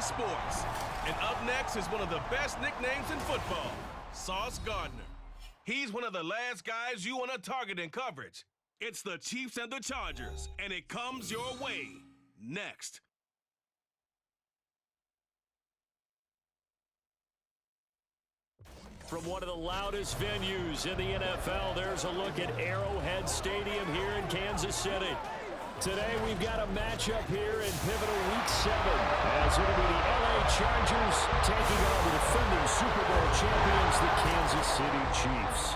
Sports. And up next is one of the best nicknames in football, Sauce Gardner. He's one of the last guys you want to target in coverage. It's the Chiefs and the Chargers, and it comes your way next. From one of the loudest venues in the NFL, there's a look at Arrowhead Stadium here in Kansas City. Today we've got a matchup here in pivotal Week 7, as it'll be the LA Chargers taking on the defending Super Bowl champions, the Kansas City Chiefs.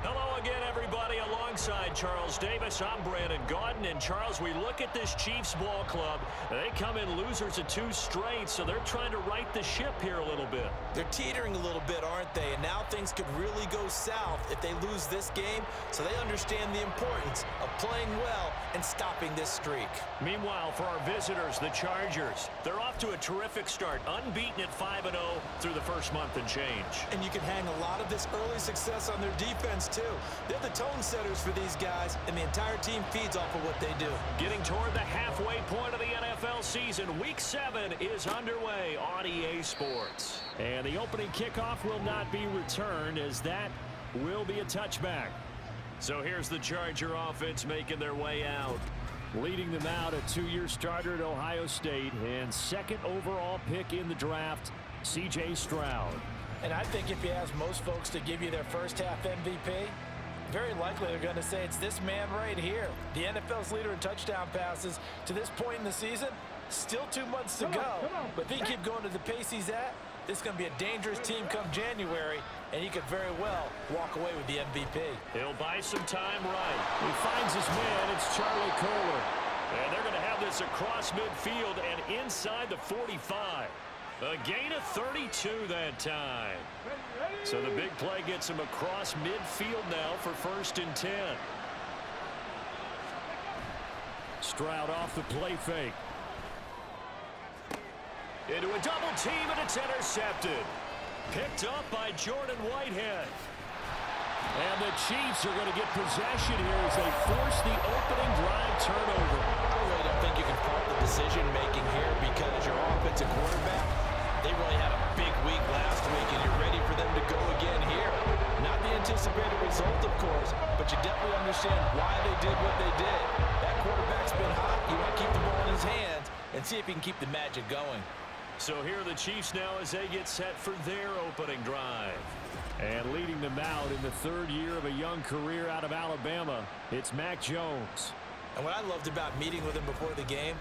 Hello again, everybody. Alongside Charles Davis, I'm Brandon Gaudin. And Charles, we look at this Chiefs ball club. They come in losers of 2 straight, so they're trying to right the ship here a little bit. They're teetering a little bit, aren't they? And now things could really go south if they lose this game, so they understand the importance of playing well and stopping this streak. Meanwhile, for our visitors, the Chargers, they're off to a terrific start, unbeaten at 5-0 through the first month and change. And you can hang a lot of this early success on their defense, too. They're the tone setters for these guys, and the entire team feeds off of what they do. Getting toward the halfway point of the NFL season, Week 7 is underway on EA Sports. And the opening kickoff will not be returned, as that will be a touchback. So here's the Charger offense making their way out. Leading them out, a 2-year starter at Ohio State and second overall pick in the draft, C.J. Stroud. And I think if you ask most folks to give you their first half MVP, very likely they're going to say it's this man right here. The NFL's leader in touchdown passes to this point in the season. Still 2 months to go. But if he can keep going to the pace he's at, this is going to be a dangerous team come January, and he could very well walk away with the MVP. He'll buy some time right. He finds his man. It's Charlie Kohler. And they're going to have this across midfield and inside the 45. A gain of 32 that time. So the big play gets him across midfield now for 1st and 10. Stroud off the play fake. Into a double team, and it's intercepted. Picked up by Jordan Whitehead. And the Chiefs are going to get possession here as they force the opening drive turnover. I really don't think you can fault the decision-making here, because your offensive quarterback, they really had a big week last week, and you're ready for them to go again here. Not the anticipated result, of course, but you definitely understand why they did what they did. That quarterback's been hot. You want to keep the ball in his hands and see if he can keep the magic going. So here are the Chiefs now as they get set for their opening drive. And leading them out in the 3rd year of a young career out of Alabama, it's Mac Jones. And what I loved about meeting with him before the game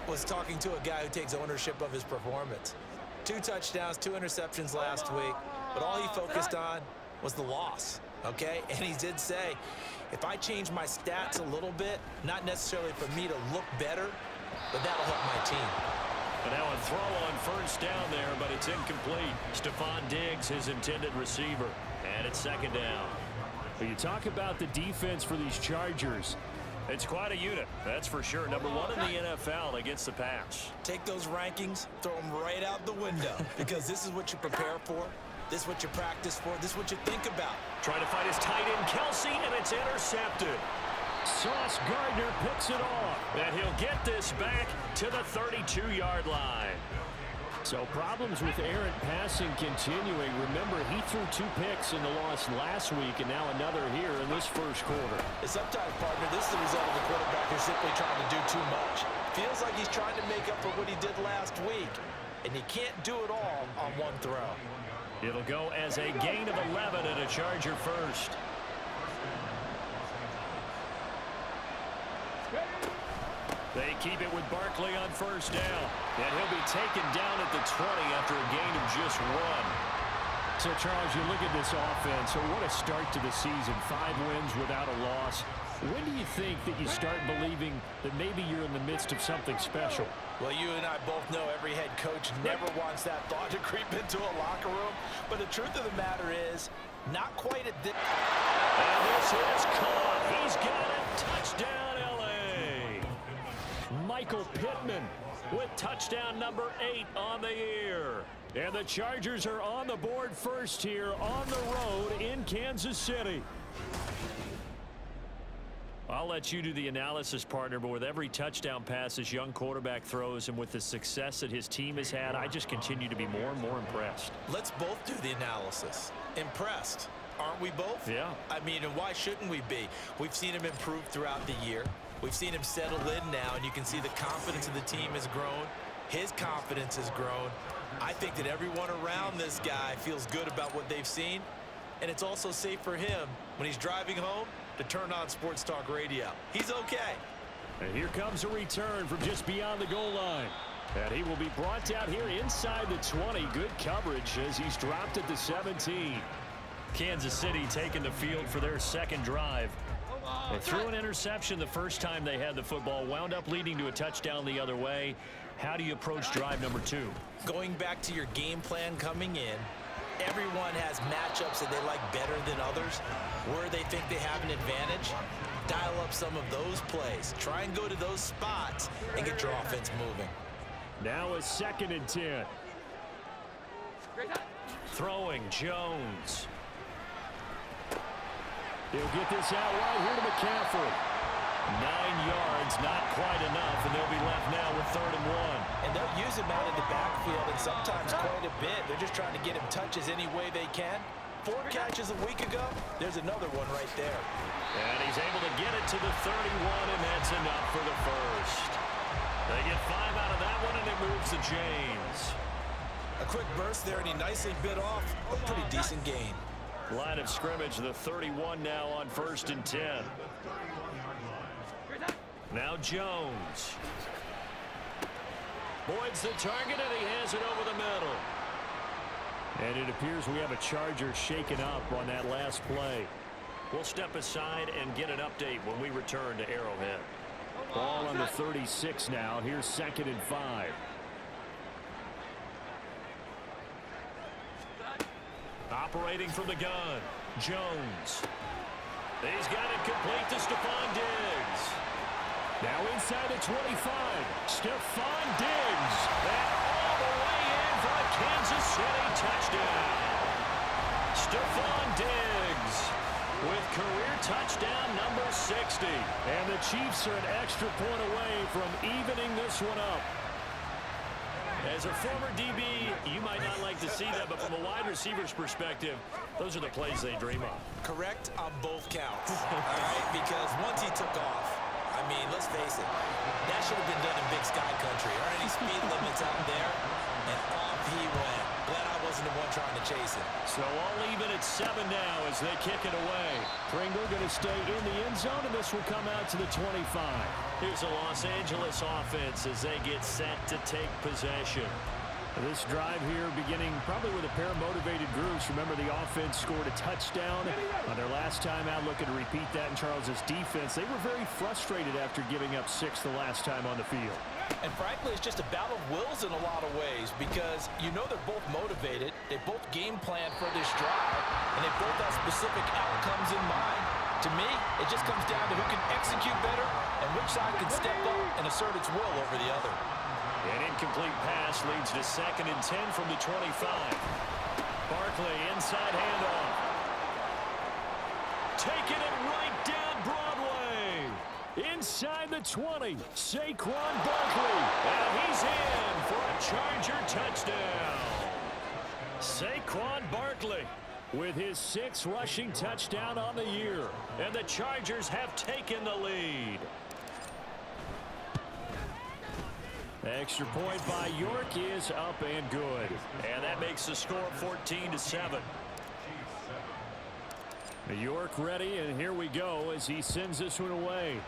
was talking to a guy who takes ownership of his performance. 2 touchdowns, 2 interceptions last week, but all he focused on was the loss, okay? And he did say, if I change my stats a little bit, not necessarily for me to look better, but that'll help my team. And now a throw on 1st down there, but it's incomplete. Stephon Diggs, his intended receiver. And it's 2nd down. But you talk about the defense for these Chargers. It's quite a unit, that's for sure. Number 1 in the NFL against the pass. Take those rankings, throw them right out the window, because this is what you prepare for. This is what you practice for. This is what you think about. Trying to fight his tight end, Kelsey, and it's intercepted. Sauce Gardner picks it off, and he'll get this back to the 32-yard line. So problems with errant passing continuing. Remember, he threw 2 picks in the loss last week, and now another here in this 1st quarter. Sometimes, partner, this is the result of the quarterback who's simply trying to do too much. Feels like he's trying to make up for what he did last week, and he can't do it all on 1 throw. It'll go as a gain of 11 and a Charger first. They keep it with Barkley on 1st down. And he'll be taken down at the 20 after a gain of just 1. So, Charles, you look at this offense. So what a start to the season. 5 wins without a loss. When do you think that you start believing that maybe you're in the midst of something special? Well, you and I both know every head coach never wants that thought to creep into a locker room. But the truth of the matter is, not quite at this. And this is caught. He's got it. Touchdown, L.A. Michael Pittman with touchdown number 8 on the year. And the Chargers are on the board first here on the road in Kansas City. I'll let you do the analysis, partner, but with every touchdown pass this young quarterback throws and with the success that his team has had, I just continue to be more and more impressed. Let's both do the analysis. Impressed. Aren't we both? Yeah. I mean, and why shouldn't we be? We've seen him improve throughout the year. We've seen him settle in now, and you can see the confidence of the team has grown. His confidence has grown. I think that everyone around this guy feels good about what they've seen, and it's also safe for him when he's driving home to turn on Sports Talk Radio. He's okay. And here comes a return from just beyond the goal line. And he will be brought down here inside the 20. Good coverage as he's dropped at the 17. Kansas City taking the field for their second drive. They threw an interception the first time they had the football, wound up leading to a touchdown the other way. How do you approach drive number 2? Going back to your game plan coming in, everyone has matchups that they like better than others, where they think they have an advantage. Dial up some of those plays. Try and go to those spots and get your offense moving. Now a 2nd and 10. Throwing Jones. He'll get this out right here to McCaffrey. 9 yards, not quite enough, and they'll be left now with 3rd and 1. And they'll use him out of the backfield, and sometimes quite a bit. They're just trying to get him touches any way they can. 4 catches a week ago. There's another one right there. And he's able to get it to the 31, and that's enough for the first. They get 5 out of that one, and it moves to James. A quick burst there, and he nicely bit off a pretty decent gain. Line of scrimmage, the 31 now on 1st and 10. Now Jones. Boyd's the target, and he has it over the middle. And it appears we have a Charger shaken up on that last play. We'll step aside and get an update when we return to Arrowhead. Ball on the 36 now. Here's 2nd and 5. Operating from the gun, Jones. He's got it complete to Stephon Diggs. Now inside the 25, Stephon Diggs. And all the way in for a Kansas City touchdown. Stephon Diggs with career touchdown number 60. And the Chiefs are an extra point away from evening this one up. As a former DB, you might not like to see that, but from a wide receiver's perspective, those are the plays they dream of. Correct on both counts, all right? Because once he took off, I mean, let's face it, that should have been done in Big Sky Country. Aren't any speed limits out there? And off he went. Glad I wasn't the one trying to chase it. So all even at 7 now as they kick it away. Pringle going to stay in the end zone, and this will come out to the 25. Here's a Los Angeles offense as they get set to take possession. This drive here beginning probably with a pair of motivated groups. Remember, the offense scored a touchdown on their last time out, looking to repeat that in Charles's defense. They were very frustrated after giving up 6 the last time on the field. And frankly, it's just a battle of wills in a lot of ways because you know they're both motivated. They both game plan for this drive, and they both have specific outcomes in mind. To me, it just comes down to who can execute better and which side can step up and assert its will over the other. An incomplete pass leads to 2nd and 10 from the 25. Barkley inside handoff. Taking it right down Broadway. Inside the 20, Saquon Barkley. And he's in for a Charger touchdown. Saquon Barkley with his 6th rushing touchdown on the year. And the Chargers have taken the lead. Extra point by York is up and good. And that makes the score 14-7. York ready, and here we go as he sends this one away.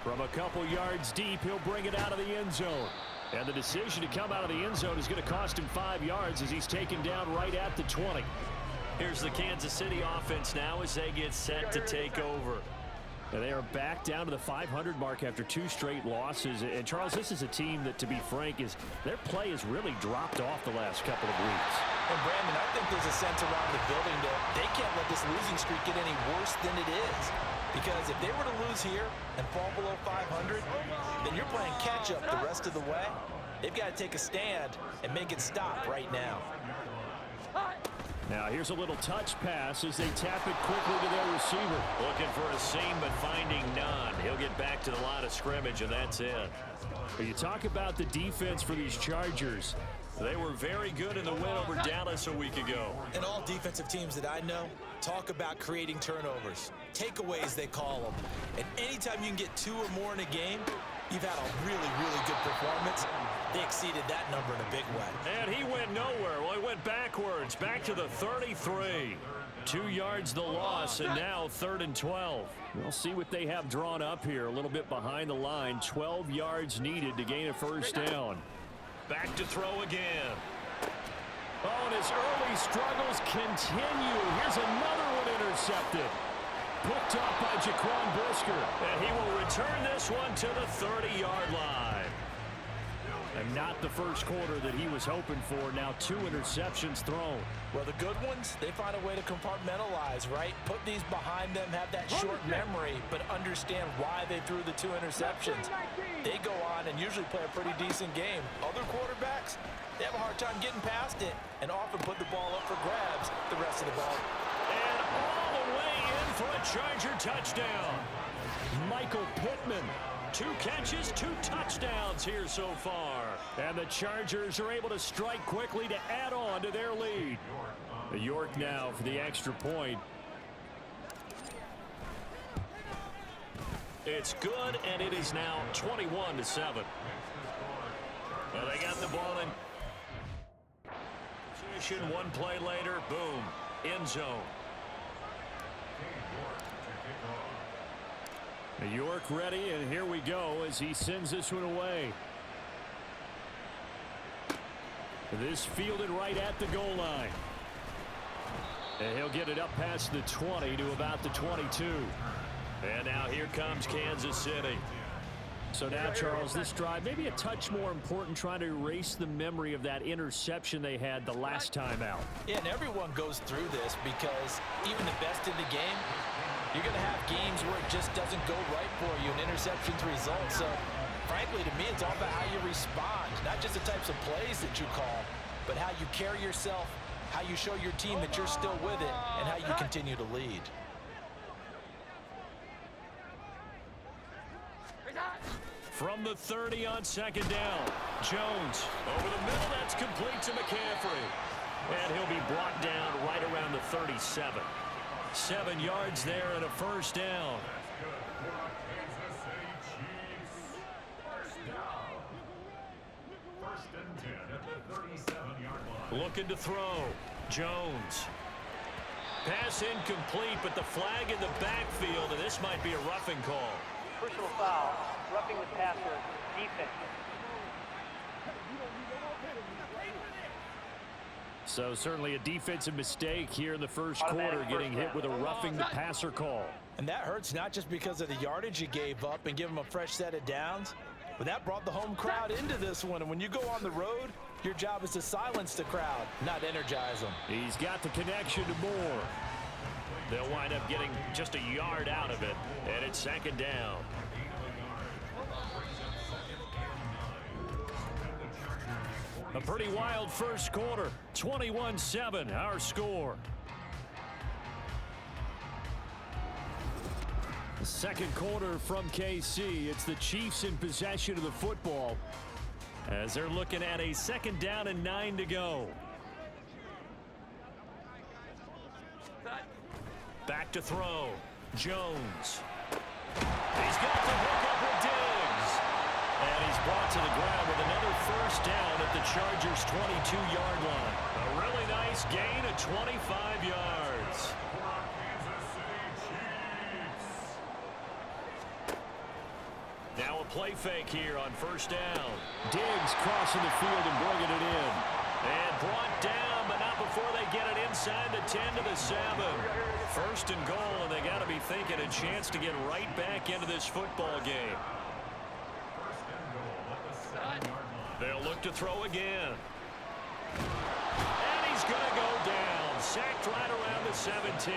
From a couple yards deep, he'll bring it out of the end zone. And the decision to come out of the end zone is going to cost him 5 yards as he's taken down right at the 20. Here's the Kansas City offense now as they get set to take over. And they are back down to the 500 mark after 2 straight losses. And, Charles, this is a team that, to be frank, their play has really dropped off the last couple of weeks. And, Brandon, I think there's a sense around the building that they can't let this losing streak get any worse than it is. Because if they were to lose here and fall below 500, then you're playing catch-up the rest of the way. They've got to take a stand and make it stop right now. Now here's a little touch pass as they tap it quickly to their receiver. Looking for a seam, but finding none. He'll get back to the line of scrimmage, and that's it. You talk about the defense for these Chargers. They were very good in the win over Dallas a week ago. And all defensive teams that I know talk about creating turnovers. Takeaways, they call them. And anytime you can get 2 or more in a game, you've had a really, really good performance. They exceeded that number in a big way. And he went nowhere. Well, he went backwards, back to the 33. 2 yards the loss, and now 3rd and 12. We'll see what they have drawn up here. A little bit behind the line. 12 yards needed to gain a first down. Back to throw again. Oh, and his early struggles continue. Here's another one intercepted. Picked up by Jaquan Brisker. And he will return this one to the 30-yard line. And not the first quarter that he was hoping for. Now 2 interceptions thrown. Well, the good ones, they find a way to compartmentalize, right? Put these behind them, have that short memory, but understand why they threw the 2 interceptions. They go on and usually play a pretty decent game. Other quarterbacks, they have a hard time getting past it and often put the ball up for grabs the rest of the ball. And all the way in for a Charger touchdown. Michael Pittman. 2 catches, 2 touchdowns here so far. And the Chargers are able to strike quickly to add on to their lead. York now for the extra point. It's good, and it is now 21-7. Well, they got the ball in position. 1 play later, boom, end zone. York ready, and here we go as he sends this one away. This fielded right at the goal line. And he'll get it up past the 20 to about the 22. And now here comes Kansas City. So now, Charles, this drive maybe a touch more important, trying to erase the memory of that interception they had the last time out. Yeah, and everyone goes through this because even the best in the game, you're going to have games where it just doesn't go right for you, and interceptions result. So, frankly, to me, it's all about how you respond, not just the types of plays that you call, but how you carry yourself, how you show your team that you're still with it, and how you continue to lead. From the 30 on 2nd down, Jones. Over the middle, that's complete to McCaffrey. And he'll be brought down right around the 37. 7 yards there and a first down. Looking to throw. Jones. Pass incomplete, but the flag in the backfield, and this might be a roughing call. Personal foul, roughing the passer, defense. So certainly a defensive mistake here in the first quarter, getting hit with a roughing the passer call. And that hurts not just because of the yardage you gave up and give them a fresh set of downs, but that brought the home crowd into this one. And when you go on the road, your job is to silence the crowd, not energize them. He's got the connection to Moore. They'll wind up getting just a yard out of it, and it's 2nd down. A pretty wild first quarter. 21-7, our score. The second quarter from KC. It's the Chiefs in possession of the football as they're looking at a 2nd down and 9 to go. Back to throw. Jones. He's got the hook up with Diggs. And he's brought to the ground with another first down at the Chargers' 22-yard line. A really nice gain of 25 yards. Now a play fake here on first down. Diggs crossing the field and bringing it in. And brought down, but not before they get it inside the 10 to the 7. 1st and goal, and they got to be thinking a chance to get right back into this football game. They'll look to throw again. And he's going to go down. Sacked right around the 17.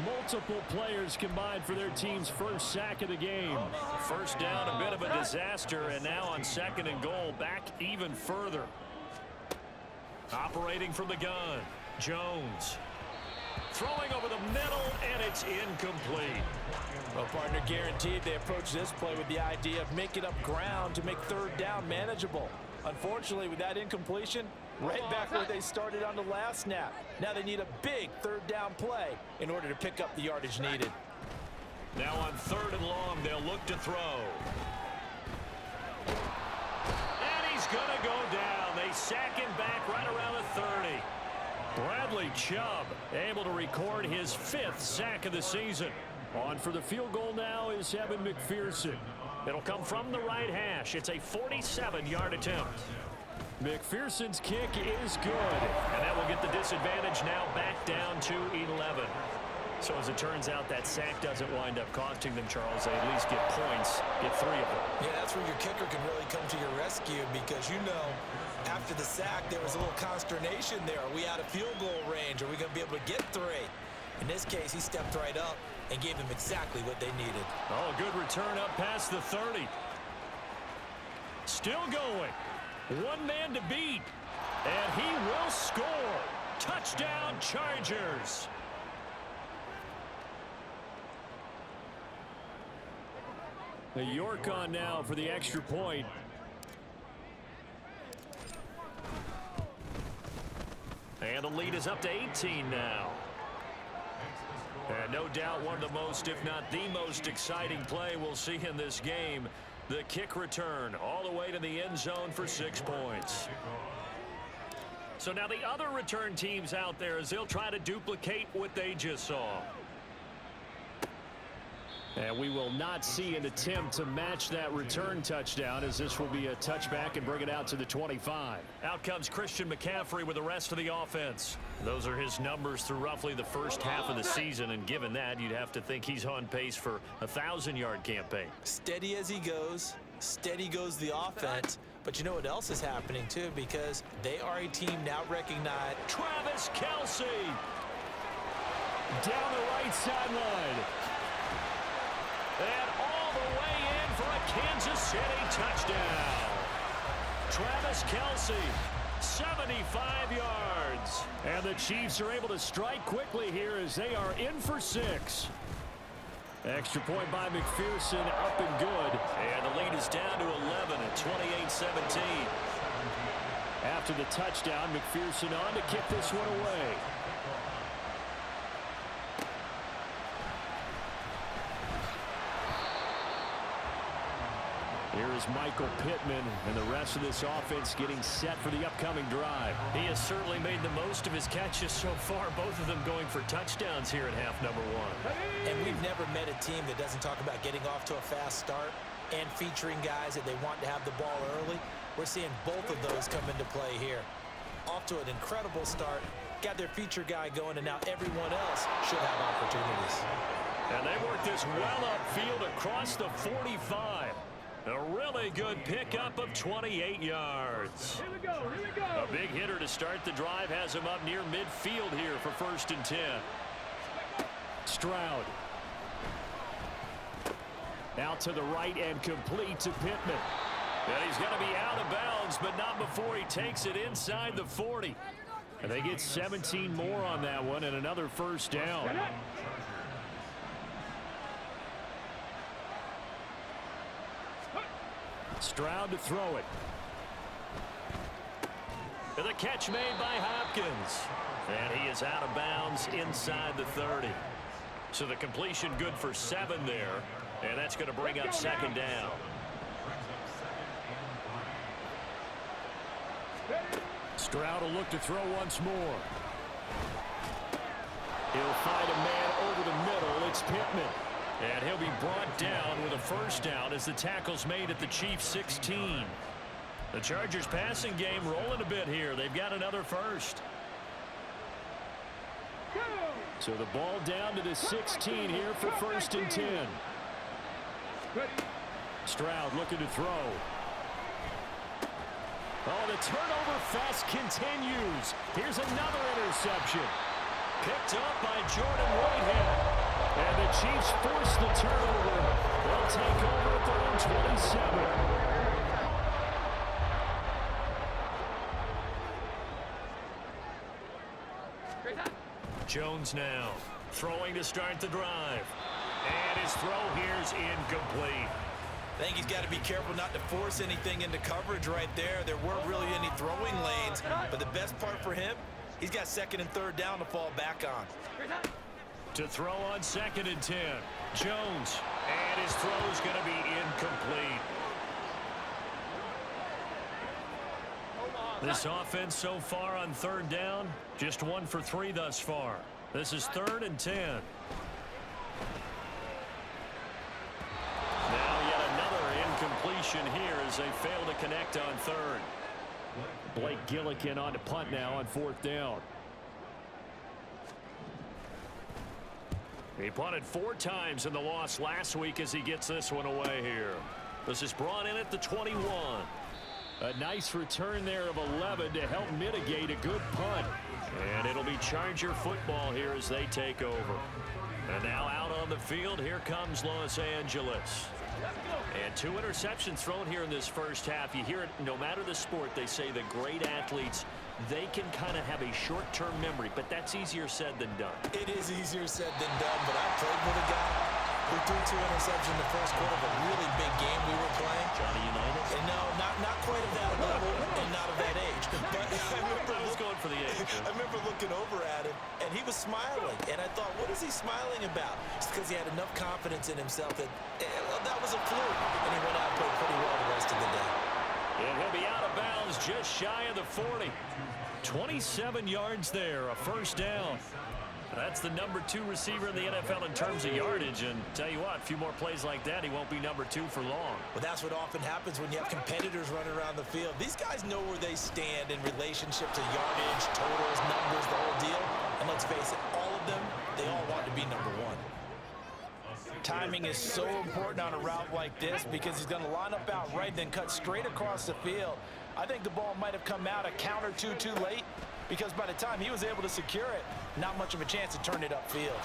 Multiple players combined for their team's first sack of the game. First down, a bit of a disaster, and now on 2nd and goal, back even further. Operating from the gun. Jones. Throwing over the middle, and it's incomplete. Well, partner, guaranteed they approach this play with the idea of making up ground to make third down manageable. Unfortunately, with that incompletion, right back where they started on the last snap. Now they need a big third down play in order to pick up the yardage needed. Now on 3rd and long, they'll look to throw. And he's going to go down. They sack him back right around the 30. Bradley Chubb able to record his 5th sack of the season. On for the field goal now is Evan McPherson. It'll come from the right hash. It's a 47-yard attempt. McPherson's kick is good. And that will get the disadvantage now back down to 11. So as it turns out, that sack doesn't wind up costing them, Charles. They at least get points, get 3 of them. Yeah, that's where your kicker can really come to your rescue because, you know, after the sack, there was a little consternation there. Are we out of field goal range? Are we going to be able to get 3? In this case, he stepped right up and gave them exactly what they needed. Oh, good return up past the 30. Still going. One man to beat. And he will score. Touchdown, Chargers. The York on now for the extra point. And the lead is up to 18 now. And no doubt one of the most, if not the most exciting play we'll see in this game. The kick return all the way to the end zone for 6 points. So now the other return teams out there as they'll try to duplicate what they just saw. And we will not see an attempt to match that return touchdown as this will be a touchback and bring it out to the 25. Out comes Christian McCaffrey with the rest of the offense. Those are his numbers through roughly the first half of the season, and given that, you'd have to think he's on pace for a 1,000-yard campaign. Steady as he goes, steady goes the offense. But you know what else is happening, too, because they are a team now recognized. Travis Kelce down the right sideline. And all the way in for a Kansas City touchdown. Travis Kelce, 75 yards. And the Chiefs are able to strike quickly here as they are in for 6. Extra point by McPherson, up and good. And the lead is down to 11 at 28-17. After the touchdown, McPherson on to kick this one away. Here is Michael Pittman and the rest of this offense getting set for the upcoming drive. He has certainly made the most of his catches so far, both of them going for touchdowns here in half number 1. And we've never met a team that doesn't talk about getting off to a fast start and featuring guys that they want to have the ball early. We're seeing both of those come into play here. Off to an incredible start, got their feature guy going, and now everyone else should have opportunities. And they work this well upfield across the 45. A really good pickup of 28 yards. Here we go, here we go. A big hitter to start the drive has him up near midfield here for 1st and 10. Stroud. Out to the right and complete to Pittman. And he's going to be out of bounds, but not before he takes it inside the 40. And they get 17 more on that one and another 1st down. Stroud to throw it. And the catch made by Hopkins. And he is out of bounds inside the 30. So the completion good for 7 there. And that's going to bring up 2nd down. Stroud will look to throw once more. He'll find a man over the middle. It's Pittman. And he'll be brought down with a 1st down as the tackle's made at the Chiefs' 16. The Chargers passing game rolling a bit here. They've got another 1st. So the ball down to the 16 here for 1st and 10. Stroud looking to throw. Oh, the turnover fest continues. Here's another interception. Picked up by Jordan Whitehead. And the Chiefs force the turnover. They'll take over at their own 27. Jones now throwing to start the drive. And his throw here's incomplete. I think he's got to be careful not to force anything into coverage right there. There weren't really any throwing lanes, but the best part for him, he's got second and third down to fall back on. To throw on 2nd and 10. Jones. And his throw is going to be incomplete. This offense so far on 3rd down, just 1 for 3 thus far. This is 3rd and 10. Now yet another incompletion here as they fail to connect on 3rd. Blake Gillikin on to punt now on 4th down. He punted 4 times in the loss last week as he gets this one away here. This is brought in at the 21. A nice return there of 11 to help mitigate a good punt. And it'll be Charger football here as they take over. And now out on the field, here comes Los Angeles. And 2 interceptions thrown here in this first half. You hear it no matter the sport, they say the great athletes, they can kind of have a short-term memory, but that's easier said than done. It is easier said than done, but I played with a guy who threw 2 interceptions in the first quarter of a really big game we were playing. Johnny Unitas? And no, not quite at that level and not of that age. But I was going for the age. I remember looking over at him, and he was smiling. And I thought, what is he smiling about? It's because he had enough confidence in himself that, well, that was a fluke. And he went out and played pretty well the rest of the day. And he'll be out of bounds just shy of the 40. 27 yards there, a first down. That's the number 2 receiver in the NFL in terms of yardage. And tell you what, a few more plays like that, he won't be number 2 for long. Well, that's what often happens when you have competitors running around the field. These guys know where they stand in relationship to yardage, totals, numbers, the whole deal. And let's face it, all of them, they all want to be number 1. Timing is so important on a route like this because he's going to line up out right, then cut straight across the field. I think the ball might have come out a count or two too late because by the time he was able to secure it, not much of a chance to turn it upfield.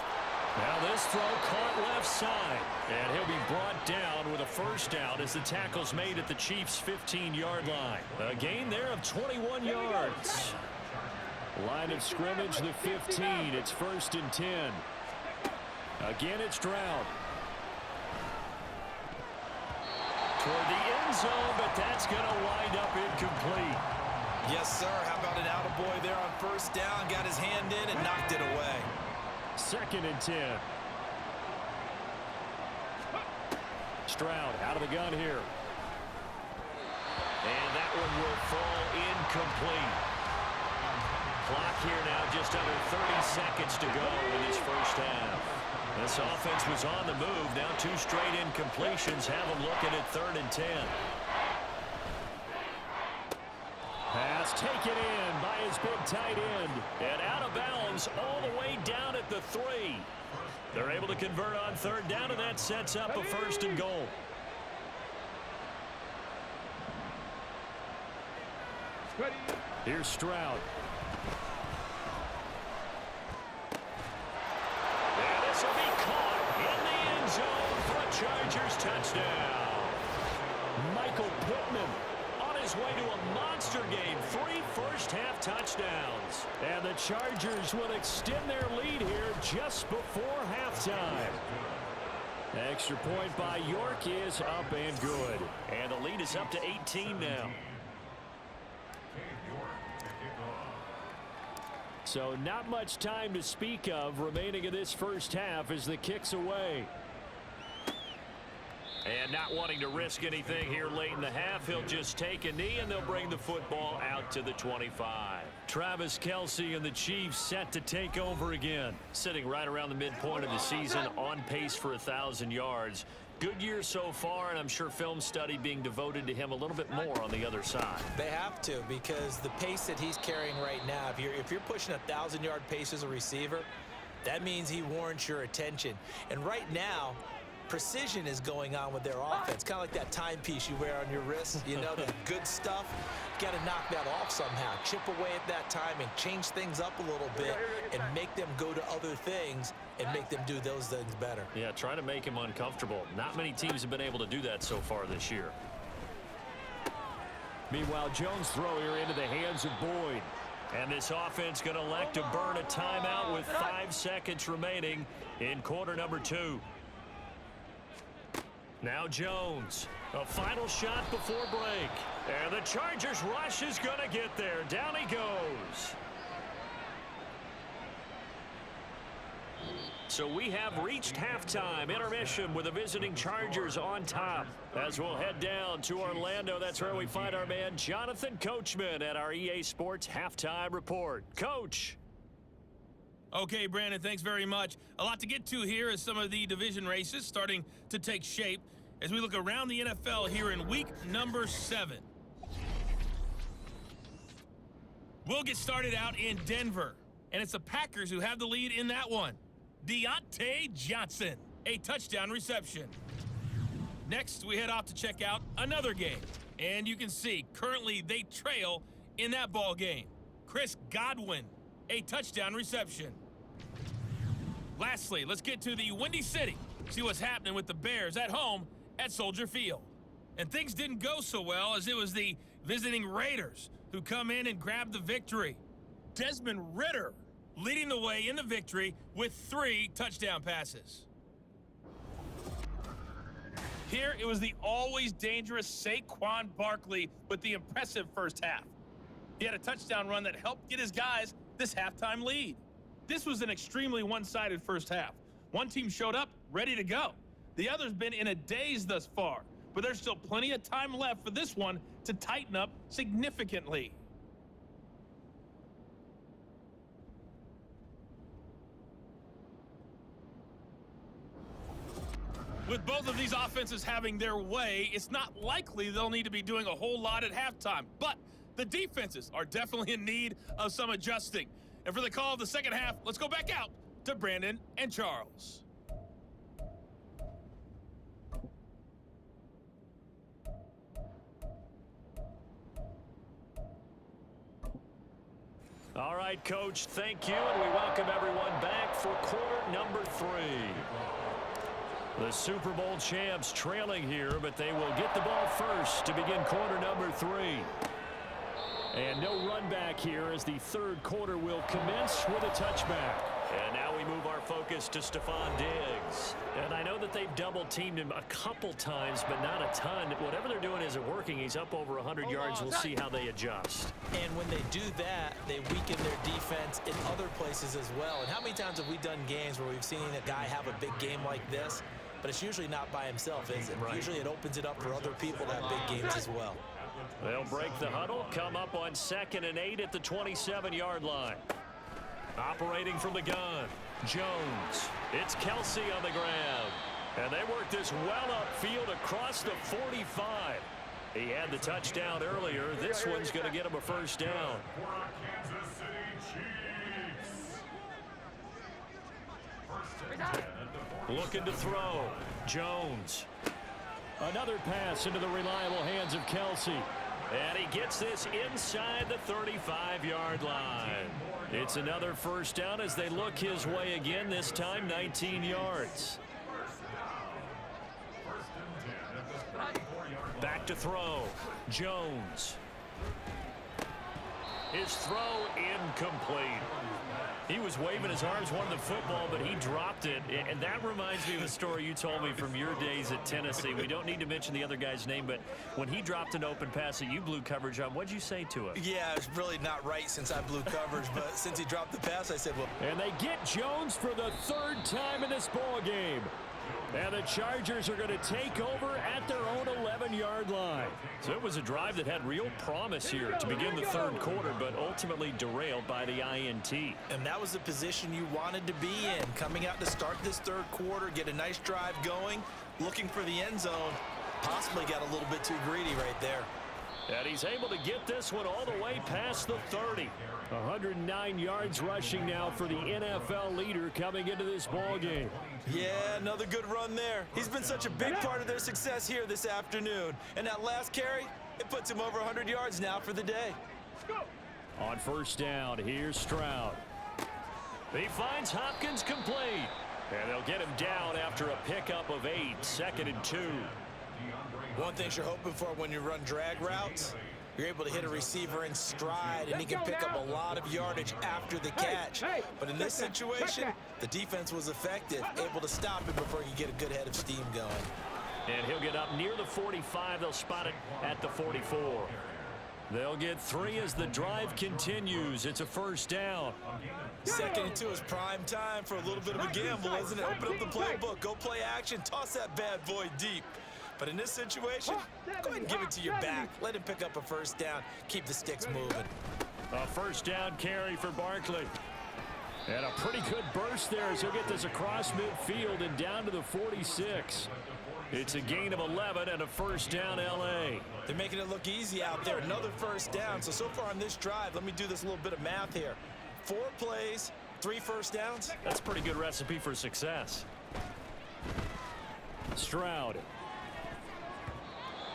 Now this throw caught left side, and he'll be brought down with a first down as the tackle's made at the Chiefs' 15-yard line. A gain there of 21 yards. Line of scrimmage, the 15. It's 1st and 10. Again, it's Stroud. Toward the end zone, but that's going to wind up incomplete. Yes, sir. How about an attaboy there on first down? Got his hand in and knocked it away. 2nd and 10. Stroud out of the gun here. And that one will fall incomplete. Clock here now just under 30 seconds to go in this first half. This offense was on the move. Now 2 straight incompletions have them looking at 3rd and 10. Pass taken in by his big tight end. And out of bounds all the way down at the 3. They're able to convert on 3rd down, and that sets up a 1st and goal. Here's Stroud. And this will be caught in the end zone for a Chargers touchdown. Michael Pittman on his way to a monster game. 3 first-half touchdowns. And the Chargers will extend their lead here just before halftime. Extra point by York is up and good. And the lead is up to 18 now. So not much time to speak of remaining in this first half as the kick's away. And not wanting to risk anything here late in the half, he'll just take a knee and they'll bring the football out to the 25. Travis Kelce and the Chiefs set to take over again. Sitting right around the midpoint of the season, on pace for 1,000 yards. Good year so far, and I'm sure film study being devoted to him a little bit more on the other side. They have to, because the pace that he's carrying right now, if you're pushing a 1,000-yard pace as a receiver, that means he warrants your attention. And right now, precision is going on with their offense, kind of like that timepiece you wear on your wrist, you know, the good stuff. Got to knock that off somehow, chip away at that timing, change things up a little bit, and make them go to other things and make them do those things better. Yeah, try to make him uncomfortable. Not many teams have been able to do that so far this year. Meanwhile, Jones' throw here into the hands of Boyd. And this offense going to elect to burn a timeout with 5 seconds remaining in quarter number 2. Now Jones, a final shot before break. And the Chargers rush is going to get there. Down he goes. So we have reached halftime intermission with the visiting Chargers on top. As we'll head down to Orlando, that's where we find our man Jonathan Coachman at our EA Sports Halftime Report. Coach. Okay, Brandon, thanks very much. A lot to get to here as some of the division races starting to take shape as we look around the NFL here in week number 7. We'll get started out in Denver, and it's the Packers who have the lead in that one. Deontay Johnson, a touchdown reception. Next, we head off to check out another game. And you can see, currently they trail in that ball game. Chris Godwin, a touchdown reception. Lastly, let's get to the Windy City. See what's happening with the Bears at home at Soldier Field. And things didn't go so well as it was the visiting Raiders who come in and grab the victory. Desmond Ridder leading the way in the victory with 3 touchdown passes. Here, it was the always dangerous Saquon Barkley with the impressive first half. He had a touchdown run that helped get his guys this halftime lead. This was an extremely one-sided first half. One team showed up ready to go. The other's been in a daze thus far, but there's still plenty of time left for this one to tighten up significantly. With both of these offenses having their way, it's not likely they'll need to be doing a whole lot at halftime. But the defenses are definitely in need of some adjusting. And for the call of the second half, let's go back out to Brandon and Charles. All right, Coach, thank you, and we welcome everyone back for quarter number 3. The Super Bowl champs trailing here, but they will get the ball first to begin quarter number 3. And no run back here as the third quarter will commence with a touchback. And now we move our focus to Stephon Diggs. And I know that they've double-teamed him a couple times, but not a ton. Whatever they're doing isn't working. He's up over 100 yards. We'll see how they adjust. And when they do that, they weaken their defense in other places as well. And how many times have we done games where we've seen a guy have a big game like this? But it's usually not by himself, is it? Right. Usually it opens it up for other people to have big games as well. They'll break the huddle, come up on 2nd and 8 at the 27-yard line. Operating from the gun, Jones. It's Kelsey on the ground. And they work this well upfield across the 45. He had the touchdown earlier. This one's going to get him a first down. Looking to throw. Jones. Another pass into the reliable hands of Kelsey. And he gets this inside the 35-yard line. It's another first down as they look his way again, this time 19 yards. Back to throw. Jones. His throw incomplete. He was waving his arms, wanted the football, but he dropped it. And that reminds me of the story you told me from your days at Tennessee. We don't need to mention the other guy's name, but when he dropped an open pass that you blew coverage on, what'd you say to him? Yeah, it's really not right since I blew coverage, but since he dropped the pass, I said, well. And they get Jones for the 3rd time in this ball game. And the Chargers are going to take over at their own 11-yard line. So it was a drive that had real promise here to begin the 3rd quarter, but ultimately derailed by the INT. And that was the position you wanted to be in. Coming out to start this 3rd quarter, get a nice drive going, looking for the end zone. Possibly got a little bit too greedy right there. And he's able to get this one all the way past the 30. 109 yards rushing now for the NFL leader coming into this ball game. Yeah, another good run there. He's been such a big part of their success here this afternoon. And that last carry, it puts him over 100 yards now for the day. On first down, here's Stroud. He finds Hopkins complete. And they'll get him down after a pickup of 8, 2nd and 2. One thing you're hoping for when you run drag routes, You're able to hit a receiver in stride, and he can pick up a lot of yardage after the catch. But in this situation, the defense was effective, able to stop him before he could get a good head of steam going. And he'll get up near the 45. They'll spot it at the 44. They'll get 3 as the drive continues. It's a first down. 2nd and 2 is prime time for a little bit of a gamble, isn't it? Open up the playbook, go play action, toss that bad boy deep. But in this situation, go ahead and give it to your back. Let him pick up a first down. Keep the sticks moving. A first down carry for Barkley. And a pretty good burst there as he'll get this across midfield and down to the 46. It's a gain of 11 and a first down, L.A. They're making it look easy out there. Another first down. So far on this drive, let me do this little bit of math here. 4 plays, 3 first downs. That's a pretty good recipe for success. Stroud.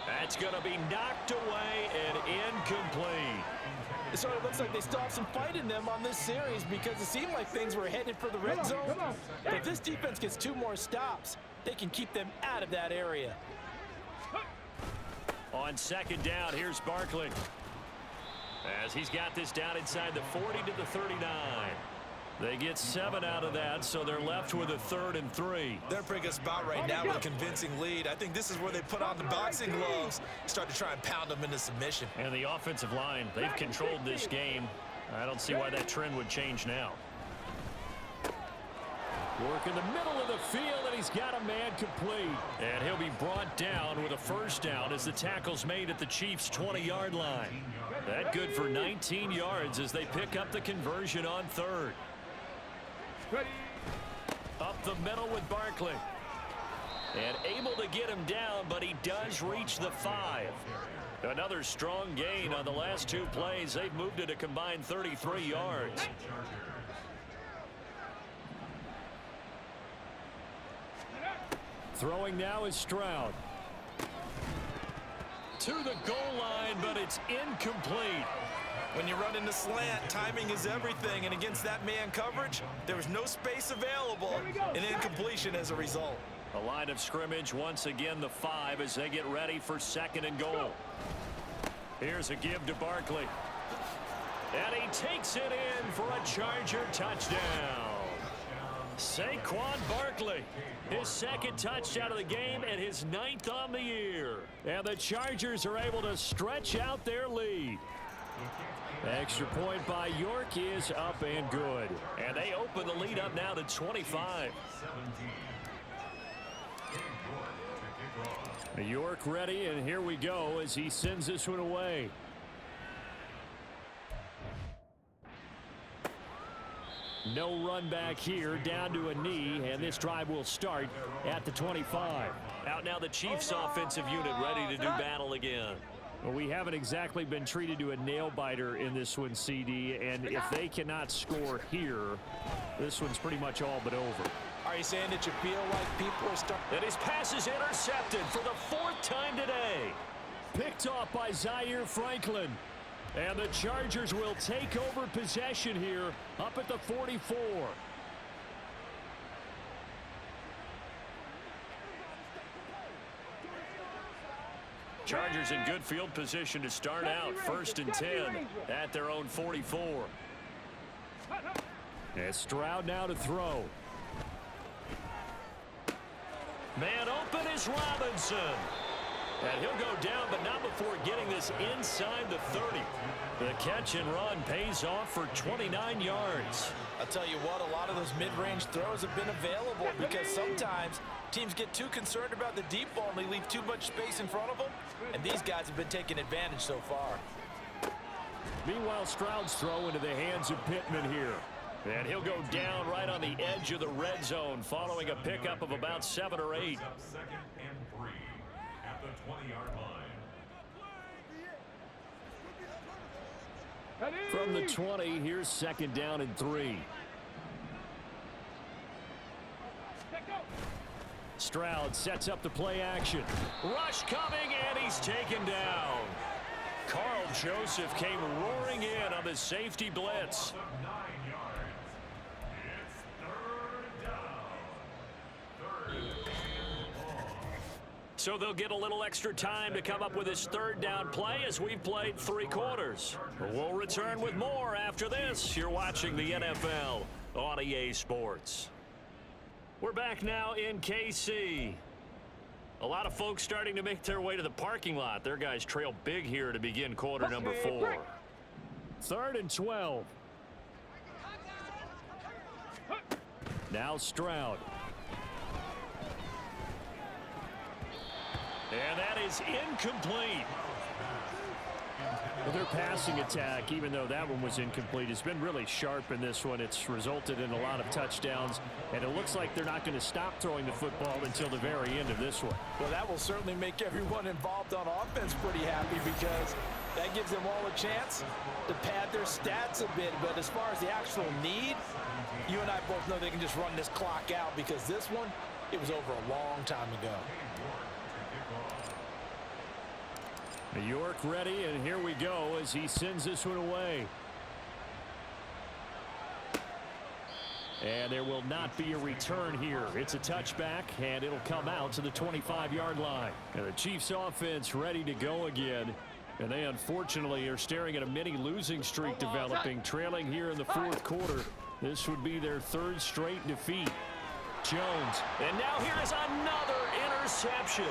That's going to be knocked away and incomplete. It sort of looks like they still have some fight in them on this series because it seemed like things were headed for the red zone. But if this defense gets 2 more stops, they can keep them out of that area. On 2nd down, here's Barkley. As he's got this down inside the 40 to the 39. They get 7 out of that, so they're left with a 3rd and 3. They're in a pretty good spot right now with a convincing lead. I think this is where they put on the boxing gloves, start to try and pound them into submission. And the offensive line, they've controlled this game. I don't see why that trend would change now. Work in the middle of the field, and he's got a man complete. And he'll be brought down with a first down as the tackle's made at the Chiefs' 20-yard line. That good for 19 yards as they pick up the conversion on 3rd. Up the middle with Barkley. And able to get him down, but he does reach the 5. Another strong gain on the last 2 plays. They've moved it a combined 33 yards. Throwing now is Stroud. To the goal line, but it's incomplete. When you run into slant, timing is everything, and against that man coverage, there was no space available, and incompletion as a result. A line of scrimmage, once again the 5 as they get ready for 2nd and goal. Here's a give to Barkley. And he takes it in for a Charger touchdown. Saquon Barkley, his 2nd touchdown of the game and his 9th on the year. And the Chargers are able to stretch out their lead. Extra point by York is up and good. And they open the lead up now to 25. York ready, and here we go as he sends this one away. No run back here, down to a knee, and this drive will start at the 25. Out now the Chiefs offensive unit ready to do battle again. Well, we haven't exactly been treated to a nail-biter in this one, CD, and if they cannot score here, this one's pretty much all but over. Are you saying that you feel like people are starting? And his pass is intercepted for the 4th time today. Picked off by Zaire Franklin. And the Chargers will take over possession here up at the 44. Chargers in good field position to start out. 1st and 10 at their own 44. And Stroud now to throw. Man open is Robinson. And he'll go down, but not before getting this inside the 30. The catch and run pays off for 29 yards. I'll tell you what, a lot of those mid-range throws have been available because sometimes teams get too concerned about the deep ball and they leave too much space in front of them, and these guys have been taking advantage so far. Meanwhile, Stroud's throw into the hands of Pittman here. And he'll go down right on the edge of the red zone following a pickup of about 7 or 8. 2nd and 3 at the 20-yard line. From the 20, here's 2nd down and 3. Stroud sets up the play action. Rush coming, and he's taken down. Carl Joseph came roaring in on the safety blitz. So they'll get a little extra time to come up with his third down play as we've played 3 quarters. We'll return with more after this. You're watching the NFL on EA Sports. We're back now in KC. A lot of folks starting to make their way to the parking lot. Their guys trail big here to begin quarter number 4. 3rd and 12. Now Stroud. And that is incomplete. Well, their passing attack, even though that one was incomplete, has been really sharp in this one. It's resulted in a lot of touchdowns, and it looks like they're not going to stop throwing the football until the very end of this one. Well, that will certainly make everyone involved on offense pretty happy because that gives them all a chance to pad their stats a bit. But as far as the actual need, you and I both know they can just run this clock out because this one, it was over a long time ago. York ready, and here we go as he sends this one away. And there will not be a return here. It's a touchback, and it'll come out to the 25-yard line. And the Chiefs offense ready to go again. And they unfortunately are staring at a mini losing streak developing, trailing here in the 4th quarter. This would be their 3rd straight defeat. Jones. And now here is another interception.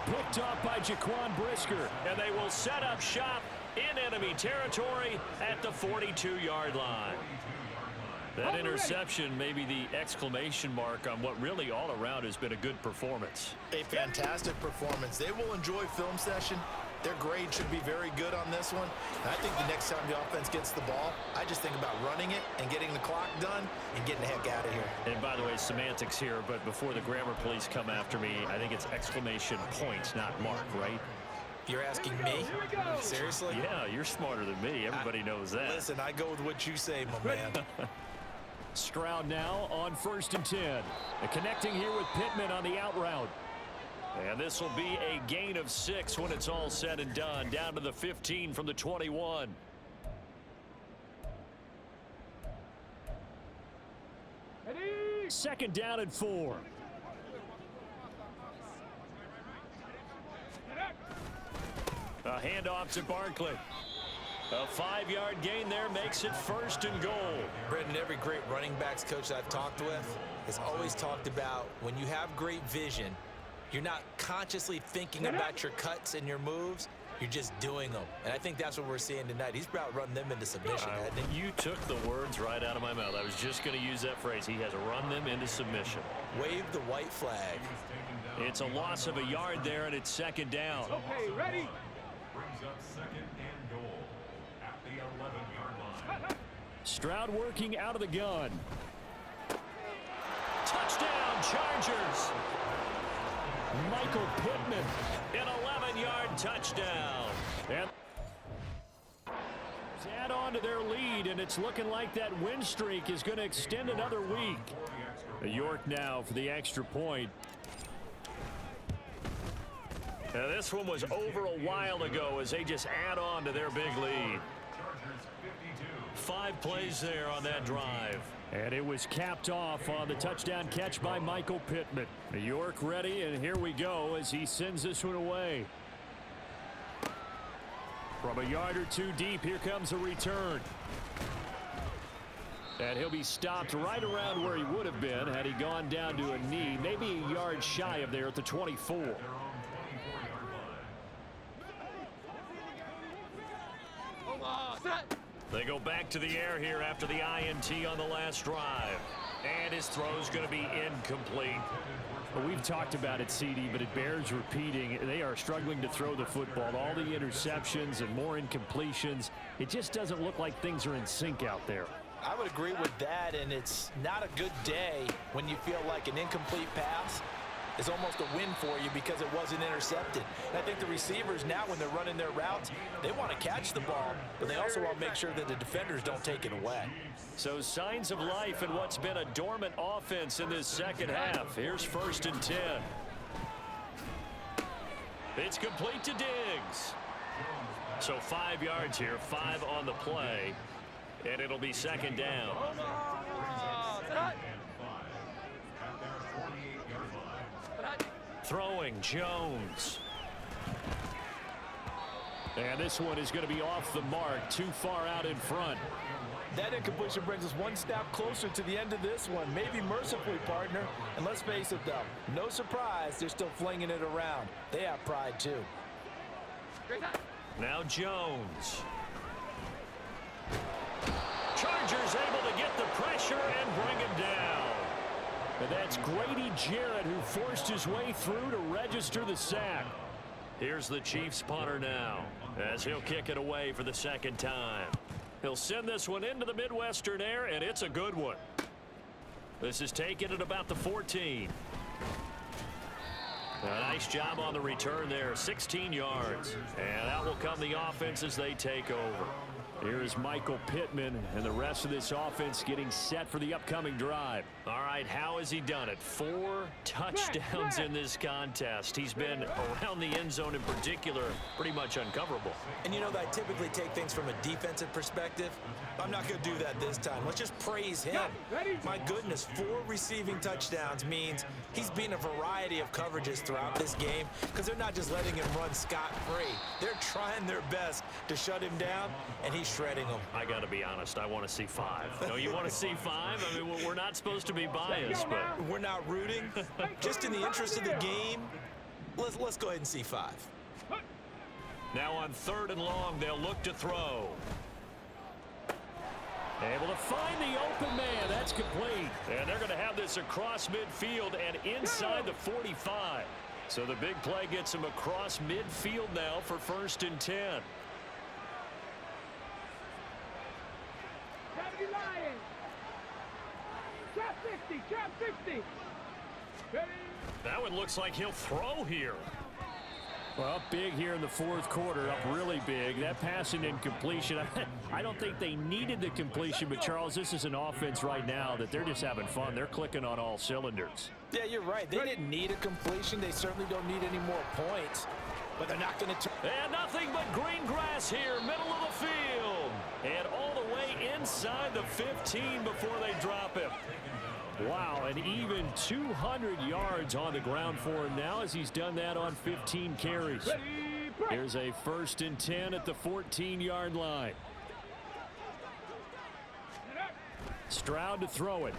Picked off by Jaquan Brisker, and they will set up shop in enemy territory at the 42-yard line. That interception may be the exclamation mark on what really all around has been a good performance. A fantastic performance. They will enjoy film session. Their grade should be very good on this one. And I think the next time the offense gets the ball, I just think about running it and getting the clock done and getting the heck out of here. And by the way, semantics here, but before the grammar police come after me, I think it's exclamation point, not mark, right? You're asking me? Seriously? Yeah, you're smarter than me. Everybody knows that. Listen, I go with what you say, my man. Stroud now on 1st and 10. And connecting here with Pittman on the out route. And this will be a gain of 6 when it's all said and done. Down to the 15 from the 21. Ready? 2nd down and 4. A handoff to Barkley. A 5-yard gain there makes it 1st and goal. Brendan, every great running backs coach I've talked with has always talked about when you have great vision, you're not consciously thinking about your cuts and your moves. You're just doing them. And I think that's what we're seeing tonight. He's about running them into submission. You took the words right out of my mouth. I was just going to use that phrase. He has run them into submission. Wave the white flag. It's a loss of a yard there, and it's 2nd down. Okay, ready? Brings up 2nd and goal at the 11-yard line. Stroud working out of the gun. Touchdown, Chargers. Michael Pittman, an 11-yard touchdown. And add on to their lead, and it's looking like that win streak is going to extend another week. York now for the extra point. Now this one was over a while ago as they just add on to their big lead. 5 plays there on that drive. And it was capped off on the touchdown catch by Michael Pittman. York ready, and here we go as he sends this one away. From a yard or 2 deep, here comes a return. And he'll be stopped right around where he would have been had he gone down to a knee, maybe a yard shy of there at the 24. They go back to the air here after the INT on the last drive. And his throw's going to be incomplete. Well, we've talked about it, CD, but it bears repeating. They are struggling to throw the football. All the interceptions and more incompletions. It just doesn't look like things are in sync out there. I would agree with that, and it's not a good day when you feel like an incomplete pass is almost a win for you because it wasn't intercepted. And I think the receivers now, when they're running their routes, they want to catch the ball, but they also want to make sure that the defenders don't take it away. So signs of life in what's been a dormant offense in this second half. Here's 1st and 10. It's complete to Diggs. So 5 yards here, 5 on the play, and it'll be 2nd down. Throwing, Jones. And this one is going to be off the mark, too far out in front. That incompletion brings us one step closer to the end of this one. Maybe mercifully, partner. And let's face it, though, no surprise, they're still flinging it around. They have pride, too. Now Jones. Chargers able to get the pressure and bring him down. And that's Grady Jarrett who forced his way through to register the sack. Here's the Chiefs punter now as he'll kick it away for the second time. He'll send this one into the Midwestern air, and it's a good one. This is taken at about the 14. A nice job on the return there, 16 yards. And out will come the offense as they take over. Here is Michael Pittman and the rest of this offense getting set for the upcoming drive. All right, how has he done it? 4 touchdowns in this contest. He's been around the end zone in particular, pretty much uncoverable. And you know that I typically take things from a defensive perspective. I'm not going to do that this time. Let's just praise him. My goodness, 4 receiving touchdowns means he's been a variety of coverages throughout this game because they're not just letting him run scot-free. They're trying their best to shut him down, and he's shredding them. I got to be honest, I want to see 5. No, you want to see 5? I mean, we're not supposed to be biased, but we're not rooting. Just in the interest of the game, let's go ahead and see 5. Now on 3rd and long, they'll look to throw. Able to find the open man. That's complete. And they're going to have this across midfield and inside the 45. So the big play gets him across midfield now for 1st and 10. Trap 60. That one looks like he'll throw here. Well, big here in the 4th quarter, up really big. That passing incompletion, I don't think they needed the completion, but Charles, this is an offense right now that they're just having fun. They're clicking on all cylinders. Yeah, you're right. They didn't need a completion. They certainly don't need any more points, but they're not going to. And nothing but green grass here, middle of the field. And all the way inside the 15 before they drop him. Wow, and even 200 yards on the ground for him now as he's done that on 15 carries. Here's a 1st and 10 at the 14-yard line. Stroud to throw it.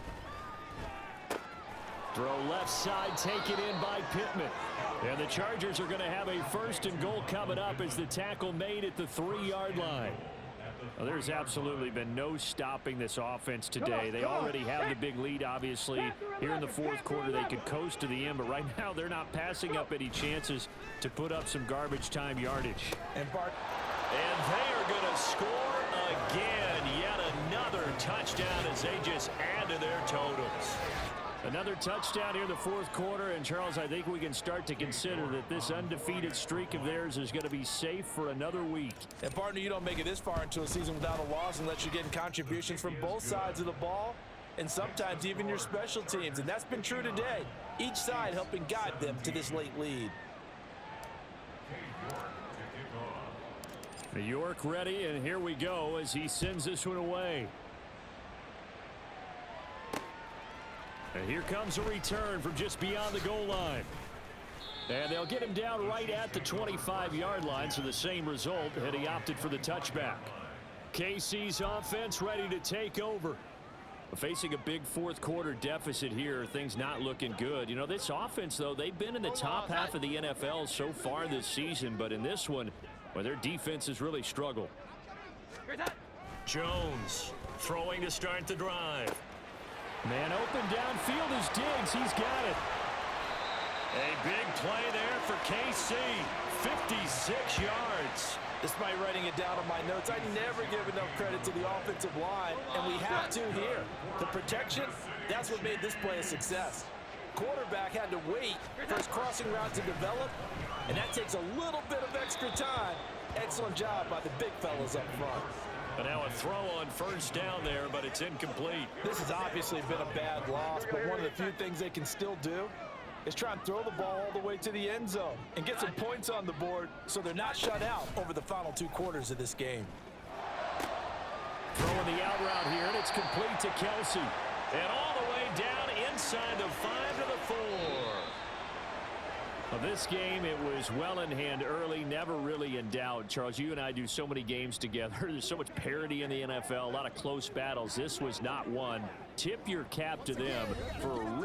Throw left side, taken in by Pittman. And the Chargers are going to have a 1st and goal coming up as the tackle made at the 3-yard line. Well, there's absolutely been no stopping this offense today. They already have the big lead, obviously. Here in the 4th quarter, they could coast to the end, but right now they're not passing up any chances to put up some garbage time yardage. And they are going to score again. Yet another touchdown as they just add to their totals. Another touchdown here in the 4th quarter, and Charles, I think we can start to consider that this undefeated streak of theirs is going to be safe for another week. And partner, you don't make it this far into a season without a loss unless you're getting contributions from both sides of the ball and sometimes even your special teams, and that's been true today. Each side helping guide them to this late lead. New York ready, and here we go as he sends this one away. And here comes a return from just beyond the goal line. And they'll get him down right at the 25-yard line, so the same result, and he opted for the touchback. KC's offense ready to take over. Facing a big 4th quarter deficit here, things not looking good. You know, this offense, though, they've been in the top half of the NFL so far this season, but in this one, well, their defense has really struggled. Jones throwing to start the drive. Man open downfield is Diggs. He's got it. A big play there for KC. 56 yards. Despite writing it down on my notes, I never give enough credit to the offensive line, and we have to here. The protection, that's what made this play a success. Quarterback had to wait for his crossing route to develop, and that takes a little bit of extra time. Excellent job by the big fellas up front. And now a throw on 1st down there, but it's incomplete. This has obviously been a bad loss, but one of the few things they can still do is try and throw the ball all the way to the end zone and get some points on the board so they're not shut out over the final 2 quarters of this game. Throwing the out route here, and it's complete to Kelsey. And all the way down inside the 5 to the 4. Well, this game, it was well in hand early, never really in doubt. Charles, you and I do so many games together. There's so much parity in the NFL, a lot of close battles. This was not one. Tip your cap to them for a really